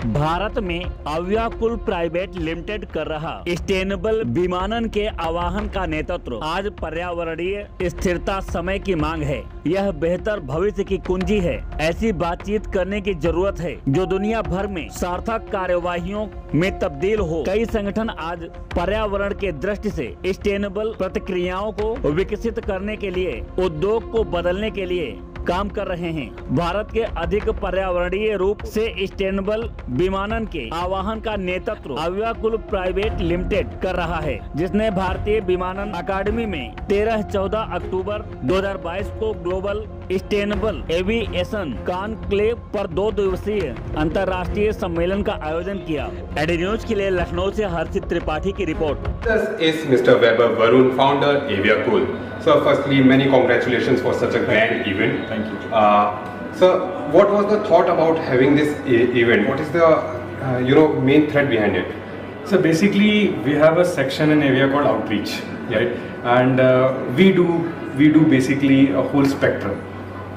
भारत में अव्याकुल private limited कर रहा सस्टेनेबल विमानन के आह्वान का नेतृत्व आज पर्यावरणीय स्थिरता समय की मांग है। यह बेहतर भविष्य की कुंजी है। ऐसी बातचीत करने की जरूरत है जो दुनिया भर में सार्थक कार्यवाहियों में तब्दील हो। कई संगठन आज पर्यावरण के दृष्टि से सस्टेनेबल प्रतिक्रियाओं को विकसित करने के लिए, उद्योग को बदलने के लिए काम कर रहे हैं। भारत के अधिक पर्यावरणीय रूप से सस्टेनेबल विमानन के आह्वान का नेतृत्व अव्याकुल प्राइवेट लिमिटेड कर रहा है, जिसने भारतीय विमानन अकादमी में 13-14 अक्टूबर 2022 को ग्लोबल सस्टेनेबल एविएशन कॉन्क्लेव पर 2 दिवसीय अंतर्राष्ट्रीय सम्मेलन का आयोजन किया। एडी न्यूज के लिए लखनऊ से हर्षित त्रिपाठी की report. This is Mr. Weber Varun, founder Aviacool. So, firstly, many congratulations for such a grand event. Thank you. So, what was the thought about having this event? What is the main thread behind it? So basically, we have a section in Avia called Outreach, right? And we do basically a whole spectrum.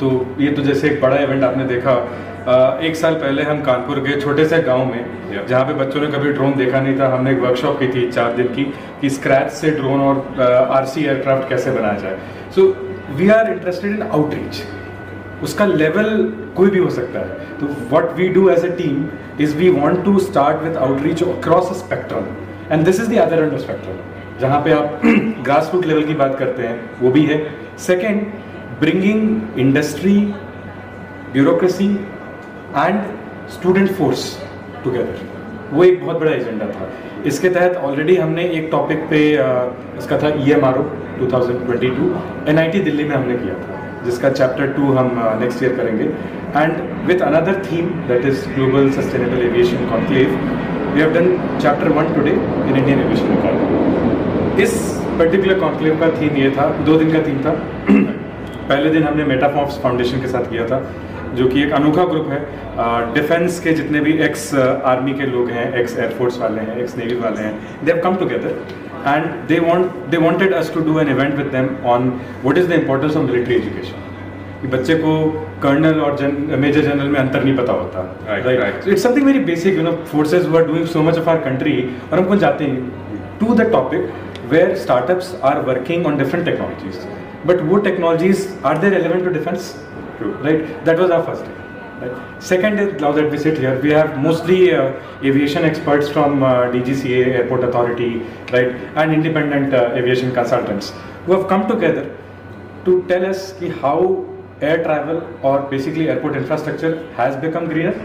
तो ये तो जैसे एक बड़ा event आपने देखा, एक साल पहले हम कानपुर के छोटे से गांव में, जहाँ पे बच्चों ने कभी ड्रोन देखा नहीं था, हमने एक वर्कशॉप की थी 4 दिन की कि स्क्रैच से ड्रोन और आरसी एयरक्राफ्ट कैसे बनाया जाए। So we are interested in outreach. उसका लेवल कोई भी हो सकता है। तो what we do as a team is we want to start with outreach across a spectrum, and this is the other end of spectrum, जहाँ पे आप ग्रास रूट लेवल की बात करते हैं, वो भी है। Second, bringing industry, bureaucracy and student force together, वो एक बहुत बड़ा एजेंडा था। इसके तहत ऑलरेडी हमने एक टॉपिक पे इसका था EMRO 2022 NIT दिल्ली में हमने किया था, जिसका चैप्टर 2 हम नेक्स्ट ईयर करेंगे, and with another theme that is global sustainable aviation conclave we have done chapter 1 today in Indian aviation academy. इस पर्टिकुलर कॉन्क्लेव का थीम ये था, 2 दिन का थीम था। पहले दिन हमने मेटाफॉर्म्स फाउंडेशन के साथ किया था, जो कि एक अनोखा ग्रुप है। डिफेंस के जितने भी एक्स आर्मी के लोग हैं, एक्स एयरफोर्स वाले हैं, एक्स नेवी वाले हैं, they have come together and they wanted us to do an event with them on what is the importance of military education. कि बच्चे को कर्नल और मेजर जनरल में अंतर नहीं पता होता, right? So it's something very basic, forces who are doing so much of our country, और हम कौन जाते हैं to the topic where startups are working on different technologies, but वो technologies are they relevant to defense? True. Right? That was our first day. Right. Second is, now that we sit here, we have mostly aviation experts from DGCA, Airport Authority, right, and independent aviation consultants who have come together to tell us how air travel or basically airport infrastructure has become greener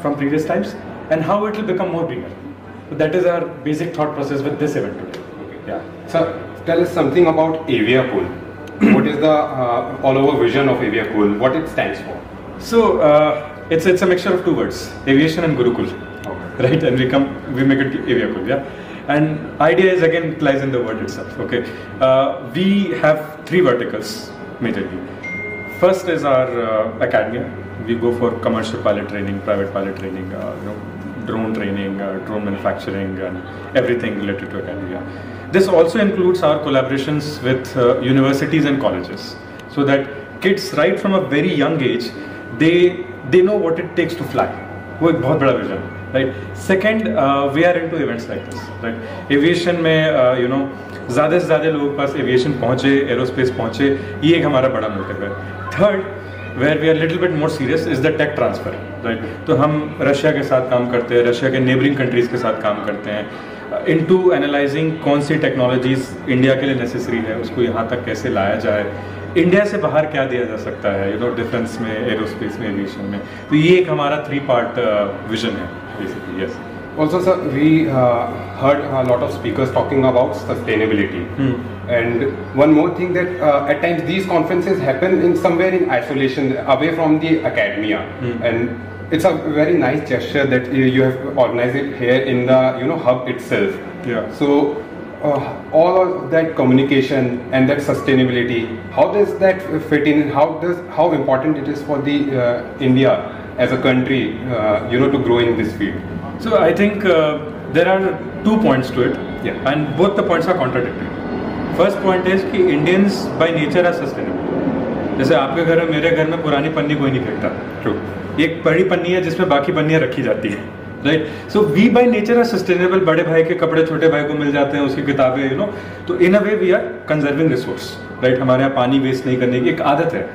from previous times and how it will become more greener. So that is our basic thought process with this event today. Okay. Yeah. So tell us something about Aviacool. What is the all-over vision of Aviacool? What it stands for? So it's a mixture of 2 words, aviation and Gurukul, right? And we make it Aviacool, yeah. And idea is again it lies in the word itself. Okay, we have 3 verticals majorly. First is our academia. We go for commercial pilot training, private pilot training, drone training, drone manufacturing, and everything related to academia. This also includes our collaborations with universities and colleges, so that kids right from a very young age they know what it takes to fly. वो एक बहुत बड़ा vision, right? Second, we are into events like this, right? Aviation में ज़्यादा से ज़्यादा लोगों के पास एविएशन पहुँचे, एरोस्पेस पहुँचे, ये एक हमारा बड़ा मोटिव है। Third, where we are little bit more serious is the tech transfer, right? तो हम रशिया के साथ काम करते हैं, रशिया के नेबरिंग कंट्रीज़ के साथ काम करते हैं, into analyzing कौन सी टेक्नोलॉजीज इंडिया के लिए नेसेसरी है, उसको यहाँ तक कैसे लाया जाए, इंडिया से बाहर क्या दिया जा सकता है, डिफेंस में, एरोस्पेस में, एविएशन में। तो ये एक हमारा 3-part विजन है basically. Yes. Also, sir, we heard a lot of speakers talking about sustainability. And one more thing that at times these conferences happen in somewhere in isolation, away from the academia. And it's a very nice gesture that you have organized it here in the hub itself. Yeah. So all of that communication and that sustainability, how does that fit in? How important it is for the India as a country, to grow in this field? So I think there are 2 points to it, yeah, and both the points are contradictory. First point is कि Indians by nature are sustainable. जैसे आपके घर में, मेरे घर में पुरानी पन्नी कोई नहीं फेंकता। True. एक बड़ी पन्नी है जिसमें बाकी पन्नियाँ रखी जाती है, right. So we by nature are sustainable. बड़े भाई के कपड़े छोटे भाई को मिल जाते हैं, उसकी किताबें, यू नो. तो in a way we are conserving resource, right. हमारे यहाँ पानी वेस्ट नहीं करने की एक आदत है.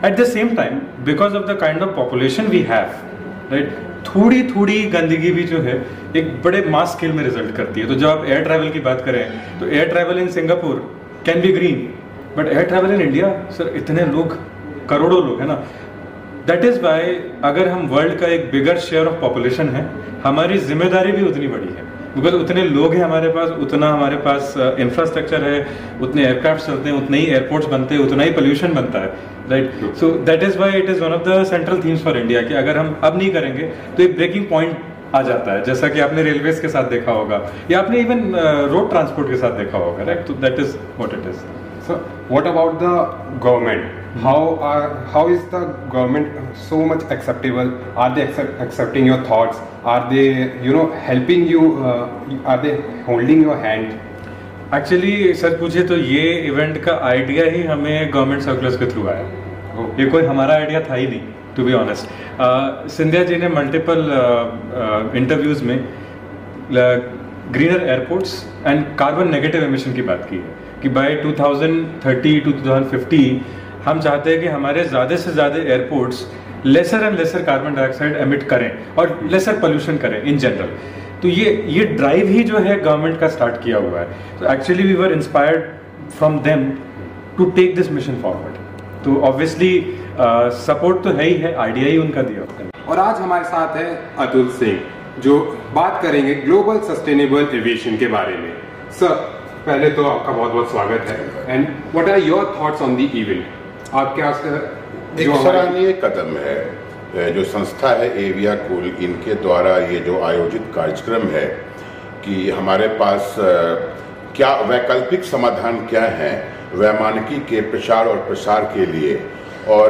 At the same time because of the kind of population we have, right, थोड़ी थोड़ी गंदगी भी जो है एक बड़े मास स्केल में रिजल्ट करती है. तो जब आप एयर ट्रैवल की बात करें तो air travel in Singapore can be green, but air travel in India, sir इतने लोग, करोड़ों लोग है ना. दैट इज वाई अगर हम वर्ल्ड का एक बिगर शेयर ऑफ पॉपुलेशन है, हमारी जिम्मेदारी भी उतनी बड़ी है. बिकॉज उतने लोग हैं हमारे पास, उतना हमारे पास इंफ्रास्ट्रक्चर है, उतने एयरक्राफ्ट चलते हैं, उतने ही एयरपोर्ट्स बनते हैं, उतना ही पोल्यूशन बनता है, right. So that is why it is one of the central themes for India कि अगर हम अब नहीं करेंगे तो एक ब्रेकिंग पॉइंट आ जाता है, जैसा कि आपने रेलवेज के साथ देखा होगा या आपने इवन रोड ट्रांसपोर्ट के साथ देखा होगा, राइट. तो that is what it is. So, what about the government? How is the government so much acceptable? Are they accepting your thoughts? Are they, you know, helping you? Are they holding your hand? Actually sir पूछे तो ये event का idea ही हमें government circulars के through आया. ये कोई हमारा आइडिया था ही नहीं, to be honest. Scindia ji ने मल्टीपल इंटरव्यूज में greener airports and carbon negative emission की बात की है कि बाय 2030 टू 2050 हम चाहते हैं कि हमारे ज़्यादा से ज़्यादा airports lesser and lesser carbon dioxide emit करें और लेसर पोल्यूशन करें इन जनरल. तो ये ड्राइव ही जो है गवर्नमेंट का स्टार्ट किया हुआ है. तो actually we were inspired from them to take this mission forward. तो ऑब्वियसली सपोर्ट तो है ही है, आइडिया ही उनका दिया होता है. और आज हमारे साथ है अतुल सिंह, जो बात करेंगे ग्लोबल सस्टेनेबल एविएशन के बारे में. सर, पहले तो आपका बहुत बहुत स्वागत है. And what are your thoughts on the event? आप क्या एक सराहनीय कदम है जो संस्था है एविया कूल, इनके द्वारा ये जो आयोजित कार्यक्रम है कि हमारे पास क्या वैकल्पिक समाधान क्या है वैमानिकी के प्रचार और प्रसार के लिए. और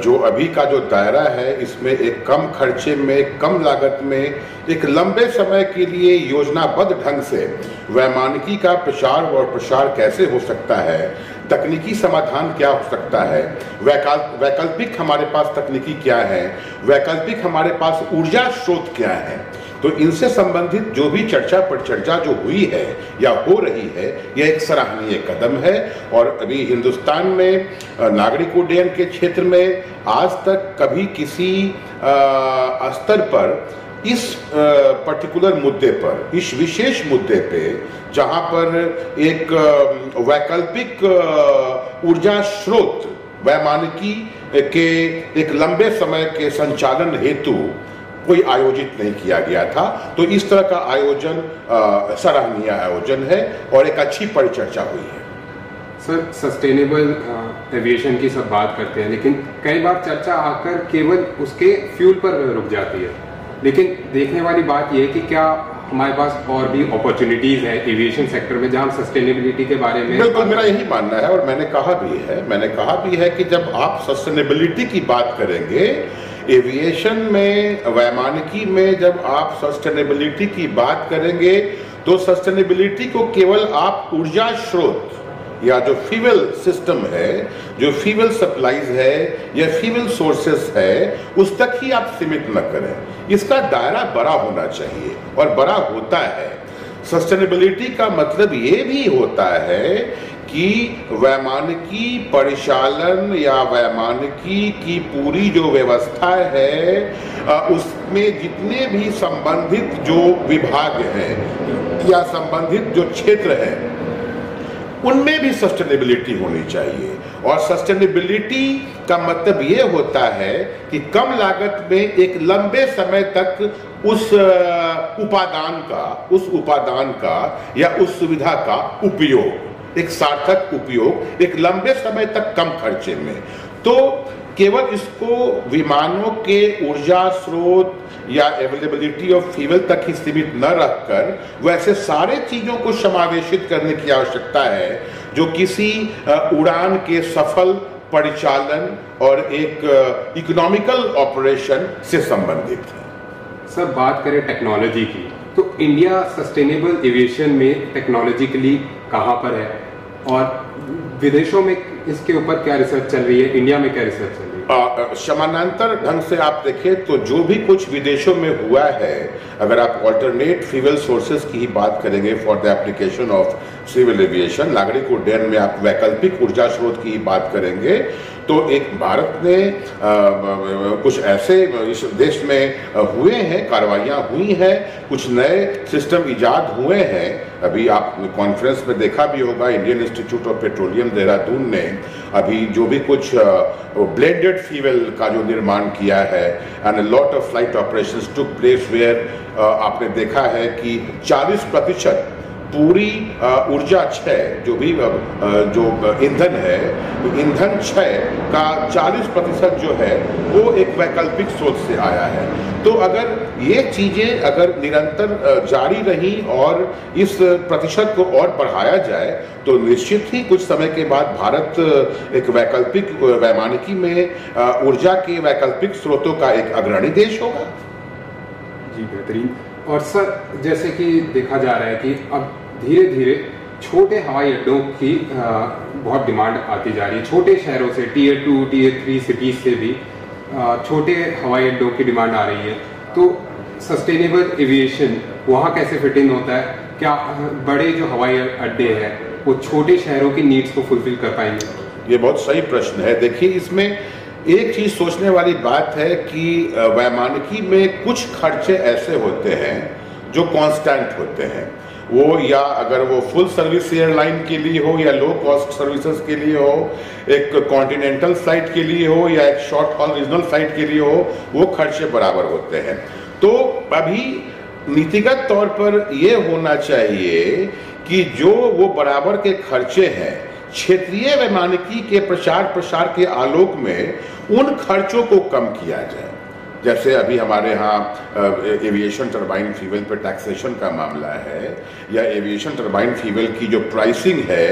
जो अभी का जो दायरा है इसमें एक कम खर्चे में, कम लागत में, एक लंबे समय के लिए योजनाबद्ध ढंग से वैमानिकी का प्रचार और प्रसार कैसे हो सकता है, तकनीकी समाधान क्या हो सकता है, वैकल्पिक हमारे पास तकनीकी क्या है, वैकल्पिक हमारे पास ऊर्जा स्रोत क्या है. तो इनसे संबंधित जो भी चर्चा परिचर्चा जो हुई है या हो रही है, यह एक सराहनीय कदम है. और अभी हिंदुस्तान में नागरिक उड्डयन के क्षेत्र में आज तक कभी किसी स्तर पर इस पर्टिकुलर मुद्दे पर, इस विशेष मुद्दे पे, जहां पर एक वैकल्पिक ऊर्जा स्रोत वैमानिकी के एक लंबे समय के संचालन हेतु कोई आयोजित नहीं किया गया था. तो इस तरह का आयोजन सराहनीय आयोजन है और एक अच्छी परिचर्चा हुई है. सर, सस्टेनेबल एविएशन की सब बात करते हैं, लेकिन कई बार चर्चा आकर केवल उसके फ्यूल पर रुक जाती है. लेकिन देखने वाली बात यह है कि क्या हमारे पास और भी अपॉर्चुनिटीज है एविएशन सेक्टर में जहां हम सस्टेनेबिलिटी के बारे में. बिल्कुल, मेरा यही मानना है और मैंने कहा भी है कि जब आप सस्टेनेबिलिटी की बात करेंगे एविएशन में, वैमानिकी में, जब आप सस्टेनेबिलिटी की बात करेंगे तो सस्टेनेबिलिटी को केवल आप ऊर्जा स्रोत या जो फ्यूल सिस्टम है, जो फ्यूल सप्लाईज है या फ्यूल सोर्सेस है, उस तक ही आप सीमित न करें. इसका दायरा बड़ा होना चाहिए और बड़ा होता है. सस्टेनेबिलिटी का मतलब ये भी होता है कि वैमानिकी परिचालन या वैमानिकी की पूरी जो व्यवस्था है, उसमें जितने भी संबंधित जो विभाग हैं या संबंधित जो क्षेत्र है, उनमें भी सस्टेनेबिलिटी होनी चाहिए. और सस्टेनेबिलिटी का मतलब ये होता है कि कम लागत में एक लंबे समय तक उस उपादान का या उस सुविधा का उपयोग, एक सार्थक उपयोग, एक लंबे समय तक कम खर्चे में. तो केवल इसको विमानों के ऊर्जा स्रोत या अवेलेबिलिटी ऑफ फ्यूल तक ही सीमित न रखकर वैसे सारे चीजों को समावेशित करने की आवश्यकता है जो किसी उड़ान के सफल परिचालन और एक इकोनॉमिकल ऑपरेशन से संबंधित है. सर, बात करें टेक्नोलॉजी की, तो इंडिया सस्टेनेबल एविएशन में टेक्नोलॉजिकली कहाँ पर है और विदेशों में इसके ऊपर क्या रिसर्च चल रही है, इंडिया में क्या रिसर्च चल रही है? समानांतर ढंग से आप देखें तो जो भी कुछ विदेशों में हुआ है, अगर आप ऑल्टरनेट फ्यूल सोर्सेज की ही बात करेंगे for the application of civil aviation, नागरिक उड्डयन में आप वैकल्पिक ऊर्जा स्रोत की ही बात करेंगे, तो एक भारत ने कुछ ऐसे इस देश में हुए हैं, कार्रवाइयाँ हुई हैं, कुछ नए सिस्टम इजाद हुए हैं। अभी आप कॉन्फ्रेंस में देखा भी होगा, Indian institute of petroleum Dehradun ने अभी जो भी कुछ ब्लेंडेड फ्यूल का जो निर्माण किया है, and lot of flight operations took place where आपने देखा है कि 40% पूरी ऊर्जा क्षय जो भी जो ईंधन है, ईंधन क्षय का 40% जो है वो एक वैकल्पिक स्रोत से आया है। तो अगर ये चीजें अगर निरंतर जारी रही और इस प्रतिशत को और बढ़ाया जाए तो निश्चित ही कुछ समय के बाद भारत एक वैकल्पिक वैमानिकी में ऊर्जा के वैकल्पिक स्रोतों का एक अग्रणी देश होगा। जी बेहतरीन। और सर, जैसे कि देखा जा रहा है कि अब धीरे धीरे छोटे हवाई अड्डों की बहुत डिमांड आती जा रही है। छोटे शहरों से, टीयर 2, टीयर 3 सिटीज से भी छोटे हवाई अड्डों की डिमांड आ रही है। तो सस्टेनेबल एविएशन वहाँ कैसे फिट इन होता है? क्या बड़े जो हवाई अड्डे हैं वो छोटे शहरों की नीड्स को फुलफिल कर पाएंगे? ये बहुत सही प्रश्न है। देखिए, इसमें एक चीज सोचने वाली बात है कि वैमानिकी में कुछ खर्चे ऐसे होते हैं जो कांस्टेंट होते हैं। वो या अगर वो फुल सर्विस एयरलाइन के लिए हो या लो कॉस्ट सर्विसेज के लिए हो, एक कॉन्टिनेंटल फ्लाइट के लिए हो या एक शॉर्ट हॉल रीजनल फ्लाइट के लिए हो, वो खर्चे बराबर होते हैं। तो अभी नीतिगत तौर पर ये होना चाहिए कि जो वो बराबर के खर्चे हैं, क्षेत्रीय वैमानिकी के प्रचार प्रसार के आलोक में उन खर्चों को कम किया जाए। जैसे अभी हमारे यहाँ एविएशन टरबाइन फ्यूल पे टैक्सेशन का मामला है, या एविएशन टरबाइन फ्यूल की जो प्राइसिंग है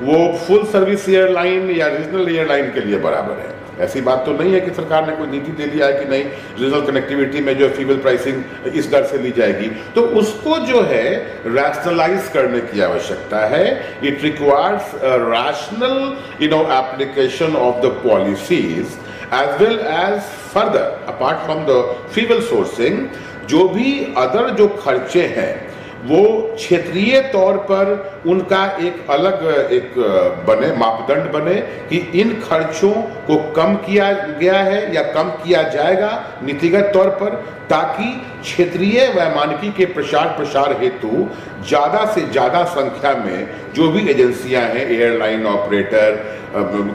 वो फुल सर्विस एयरलाइन या रीजनल एयरलाइन के लिए बराबर है। ऐसी बात तो नहीं है कि सरकार ने कोई नीति दे दिया है कि नहीं रीजनल कनेक्टिविटी में जो फ्यूल प्राइसिंग इस दर से ली जाएगी। तो उसको जो है रैशनलाइज करने की आवश्यकता है। It requires rational application of the policies as well as further apart from the fuel sourcing, जो भी अदर जो खर्चे हैं वो क्षेत्रीय तौर पर उनका एक अलग एक बने, मापदंड बने कि इन खर्चों को कम किया गया है या कम किया जाएगा नीतिगत तौर पर, ताकि क्षेत्रीय वैमानिकी के प्रचार प्रसार हेतु ज्यादा से ज्यादा संख्या में जो भी एजेंसियां हैं, airline operator,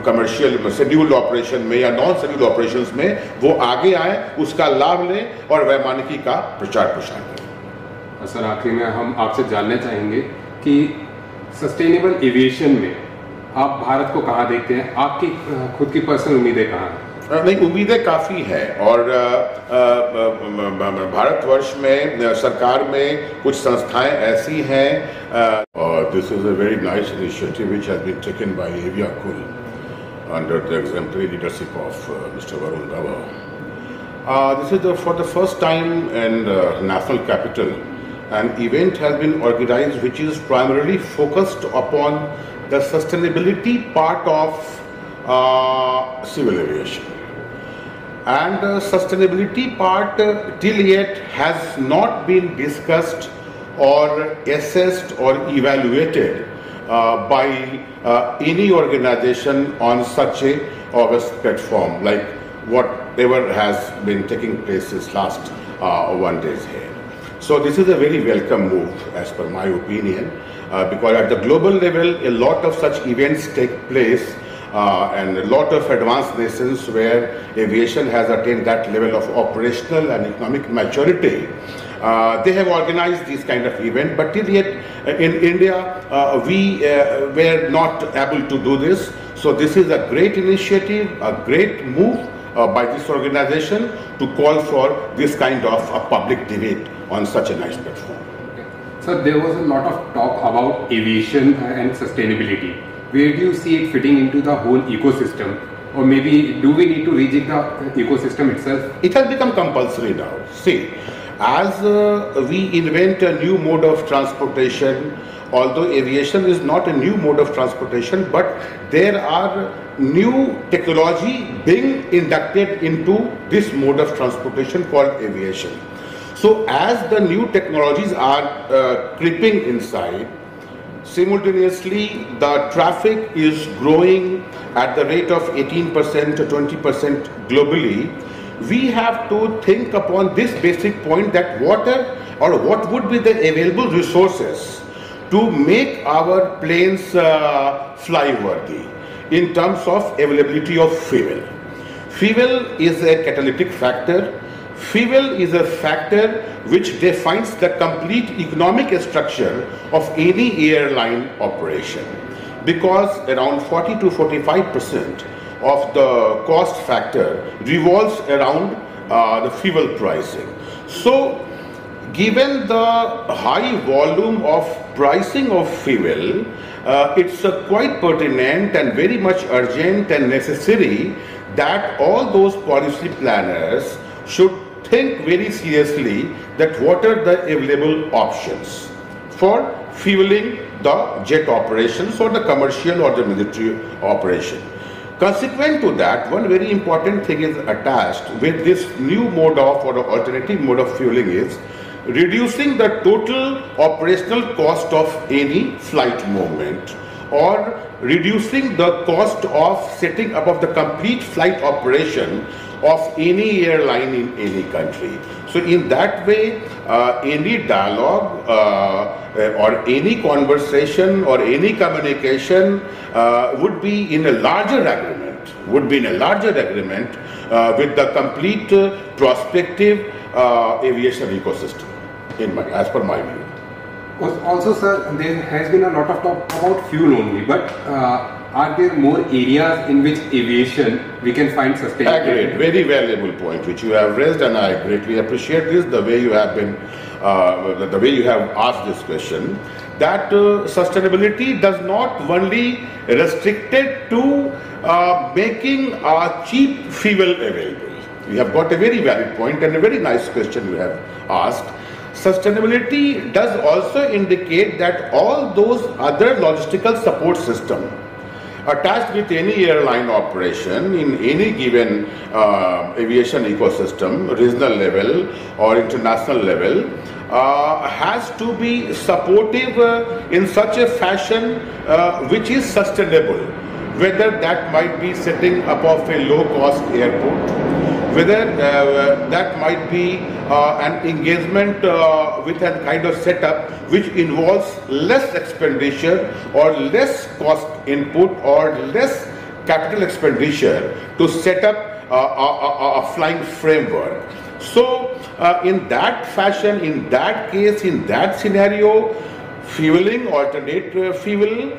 commercial scheduled operation में या नॉन शेड्यूल्ड ऑपरेशंस में, वो आगे आए, उसका लाभ लें और वैमानिकी का प्रचार प्रसार करें। सर, आखिरी में हम आपसे जानना चाहेंगे कि सस्टेनेबल एविएशन में आप भारत को कहाँ देखते हैं? आपकी खुद की पर्सनल उम्मीदें कहाँ हैं? नहीं, उम्मीदें काफ़ी हैं और भारतवर्ष में सरकार में कुछ संस्थाएं ऐसी हैं। This is a very nice initiative which has been taken by Aviakul under the exemplary leadership of mister Varun Dhawan. This is for the first time in national capital, an event has been organized which is primarily focused upon the sustainability part of civil aviation. And sustainability part till yet has not been discussed or assessed or evaluated by any organization on such a august platform like whatever has been taking place this last 1 day here. So this is a very welcome move as per my opinion, because at the global level a lot of such events take place and a lot of advanced nations where aviation has attained that level of operational and economic maturity. They have organized this kind of event, but till yet in India we were not able to do this. So this is a great initiative, a great move by this organization to call for this kind of a public debate on such a nice platform. Sir, there was a lot of talk about aviation and sustainability. Where do you see it fitting into the whole ecosystem? Or maybe do we need to rejig the ecosystem itself? It has become compulsory now. See, as we invent a new mode of transportation although aviation is not a new mode of transportation, but there are new technology being inducted into this mode of transportation called aviation. So as the new technologies are creeping inside, simultaneously the traffic is growing at the rate of 18% to 20% globally. We have to think upon this basic point that what would be the available resources to make our planes fly worthy in terms of availability of fuel. Fuel is a catalytic factor. Fuel is a factor which defines the complete economic structure of any airline operation, because around 40 to 45% of the cost factor revolves around the fuel pricing. So given the high volume of pricing of fuel, it's quite pertinent and very much urgent and necessary that all those policy planners should think very seriously that what are the available options for fueling the jet operations or the commercial or the military operation. Consequent to that, one very important thing is attached with this new mode of or alternative mode of fueling is reducing the total operational cost of any flight movement, or reducing the cost of setting up of the complete flight operation of any airline in any country. So in that way, any dialogue or any conversation or any communication would be in a larger agreement, with the complete prospective aviation ecosystem, as per my view. Also, sir, there has been a lot of talk about fuel only, but are there more areas in which aviation we can find sustainability? Agreed. Very valuable point which you have raised, and I greatly appreciate this, the way you have been, the way you have asked this question, that sustainability does not only restricted to making cheap fuel available. You have got a very valid point and a very nice question you have asked. Sustainability does also indicate that all those other logistical support system attached with any airline operation in any given aviation ecosystem, regional level or international level, has to be supportive in such a fashion which is sustainable, whether that might be setting up of a low-cost airport, whether that might be an engagement with a kind of setup which involves less expenditure or less cost input or less capital expenditure to set up a flying framework. So in that fashion, in that case, in that scenario, fueling, alternate fuel,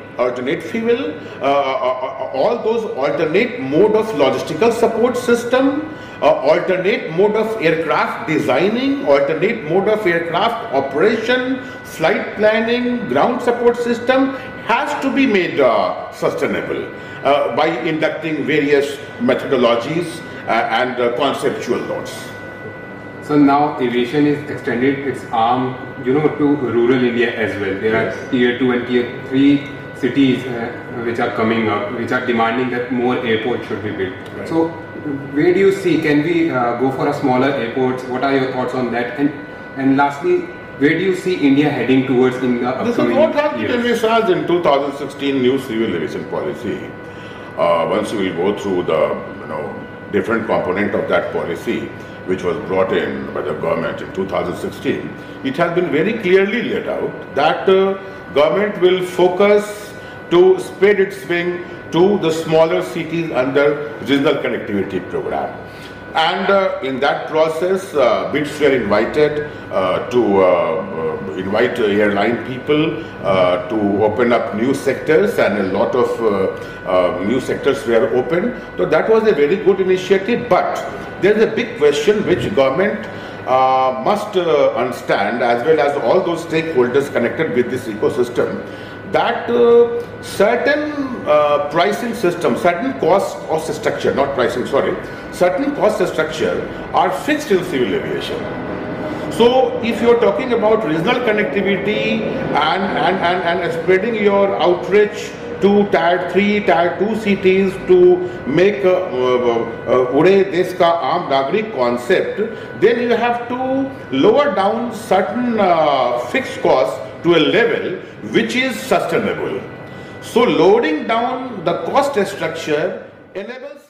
all those alternate mode of logistical support system, alternate mode of aircraft designing, alternate mode of aircraft operation, flight planning, ground support system has to be made sustainable by inducting various methodologies and conceptual notes. So now aviation is extended its arm, to rural India as well. There are tier 2 and tier 3 cities which are coming up, which are demanding that more airports should be built. Right. So where do you see, can we go for a smaller airports? What are your thoughts on that? And lastly, where do you see India heading towards in the upcoming years? This is what happened in 2016 new civil aviation policy. Once you will go through the different component of that policy, which was brought in by the government in 2016, it has been very clearly laid out that government will focus to spread its wing to the smaller cities under regional connectivity program. And in that process, bids were invited to invite airline people to open up new sectors, and a lot of new sectors were opened. So that was a very good initiative, but there is a big question which government must understand, as well as all those stakeholders connected with this ecosystem, that certain pricing system, certain cost structure, not pricing, sorry, certain cost structure are fixed in civil aviation. So if you're talking about regional connectivity and spreading your outreach to tier 3, tier 2 cities to make उड़े देश का आम नागरिक concept, then you have to lower down certain fixed costs to a level which is sustainable. So lowering down the cost structure enables